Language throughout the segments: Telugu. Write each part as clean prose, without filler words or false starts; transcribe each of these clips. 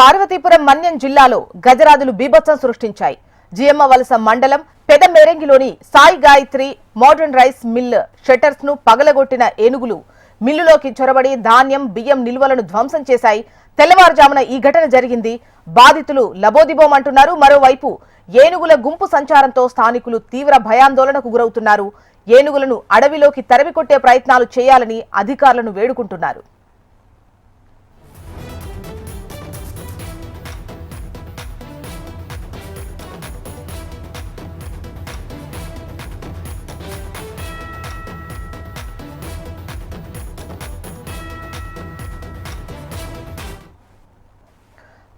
పార్వతీపురం మన్యం జిల్లాలో గజరాజులు బీభత్సం సృష్టించాయి. జియమ్మవలస మండలం పెదమేరంగిలోని Sai Gayatri modern rice mill shutters ను పగలగొట్టిన ఏనుగులు మిల్లులోకి చొరబడి ధాన్యం బియ్యం నిల్వలను ధ్వంసం చేశాయి. తెల్లవారుజామున ఈ ఘటన జరిగింది. బాధితులు లబోదిబోమంటున్నారు. మరోవైపు ఏనుగుల గుంపు సంచారంతో స్థానికులు తీవ్ర భయాందోళనకు గురవుతున్నారు. ఏనుగులను అడవిలోకి తరిమికొట్టే ప్రయత్నాలు చేయాలని అధికారులను వేడుకుంటున్నారు.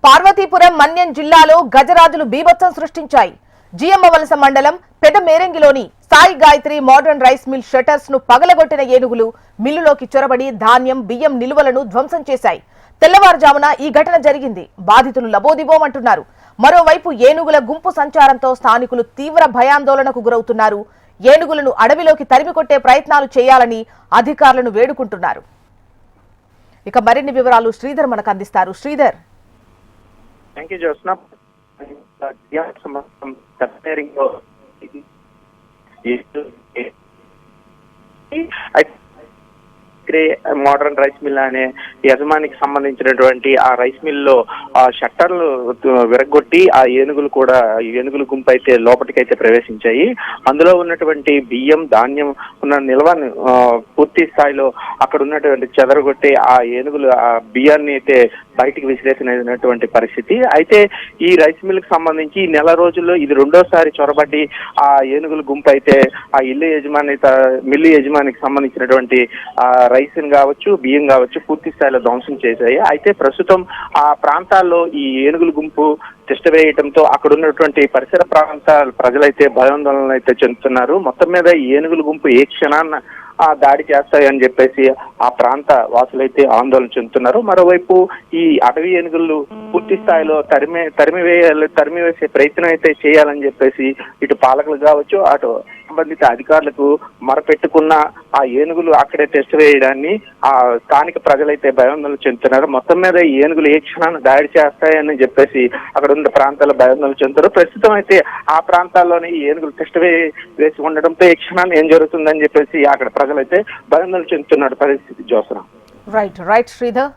పార్వతీపురం మన్యం జిల్లాలో గజరాజులు బీభత్సం సృష్టించాయి. జియమ్మవలస మండలం పెదమేరంగిలోని Sai Gayatri modern rice mill shutters ను పగలగొట్టిన ఏనుగులు మిల్లులోకి చొరబడి ధాన్యం బియ్యం నిల్వలను ధ్వంసం చేశాయి. తెల్లవారుజామున ఈ ఘటన జరిగింది. బాధితులు లబోదిబోమంటున్నారు. మరోవైపు ఏనుగుల గుంపు సంచారంతో స్థానికులు తీవ్ర భయాందోళనకు గురవుతున్నారు. ఏనుగులను అడవిలోకి తరిమికొట్టే ప్రయత్నాలు చేయాలని అధికారులను వేడుకుంటున్నారు. ఇక మరిన్ని వివరాలు శ్రీధర్ మనకు అందిస్తారు. Sridhar. Thank you, Josna. Modern rice mill అనే యజమానికి సంబంధించినటువంటి ఆ రైస్ మిల్ లో ఆ షట్టర్లు విరగొట్టి ఆ ఏనుగుల గుంపు అయితే లోపలికైతే ప్రవేశించాయి. అందులో ఉన్నటువంటి బియ్యం ధాన్యం ఉన్న నిల్వను పూర్తి స్థాయిలో అక్కడ ఉన్నటువంటి చెదరగొట్టి ఆ ఏనుగులు ఆ బియ్యాన్ని అయితే బయటికి విసిరేసినటువంటి పరిస్థితి. అయితే ఈ రైస్ మిల్ కి సంబంధించి ఈ నెల రోజుల్లో ఇది రెండోసారి చొరబడి ఆ ఏనుగుల గుంపు అయితే ఆ మిల్లు యజమానికి సంబంధించినటువంటి ఆ రైస్ కావచ్చు బియ్యం కావచ్చు పూర్తి స్థాయిలో ధ్వంసం చేశాయి. అయితే ప్రస్తుతం ఆ ప్రాంతాల్లో ఈ ఏనుగుల గుంపు తిష్ట వేయడంతో అక్కడ ఉన్నటువంటి పరిసర ప్రాంతాల ప్రజలైతే భయాందోళనలు అయితే చెందుతున్నారు. మొత్తం మీద ఈ ఏనుగుల గుంపు ఏ క్షణాన్న దాడి చేస్తాయని చెప్పేసి ఆ ప్రాంత వాసులైతే ఆందోళన చెందుతున్నారు. మరోవైపు ఈ అటవీ ఏనుగులు పూర్తి స్థాయిలో తరిమివేసే ప్రయత్నం అయితే చేయాలని చెప్పేసి ఇటు పాలకులు కావచ్చు అటు సంబంధిత అధికారులకు మొరపెట్టుకున్న ఆ ఏనుగులు అక్కడే టెస్ట్ వేయడాన్ని ఆ స్థానిక ప్రజలైతే భయాందోళన చెందుతున్నారు. మొత్తం మీద ఈ ఏనుగులు ఏ క్షణాన్ని దాడి చేస్తాయని చెప్పేసి అక్కడ ఉన్న ప్రాంతాల్లో భయాందోళన చెందుతారు. ప్రస్తుతం అయితే ఆ ప్రాంతాల్లోనే ఈ ఏనుగులు టెస్ట్ వేసి ఉండడంతో ఏ క్షణాన్ని ఏం జరుగుతుందని చెప్పేసి అక్కడ ప్రజలైతే భయాందోళన చెందుతున్నారు పరిస్థితి. జోసన. రైట్ శ్రీధర్.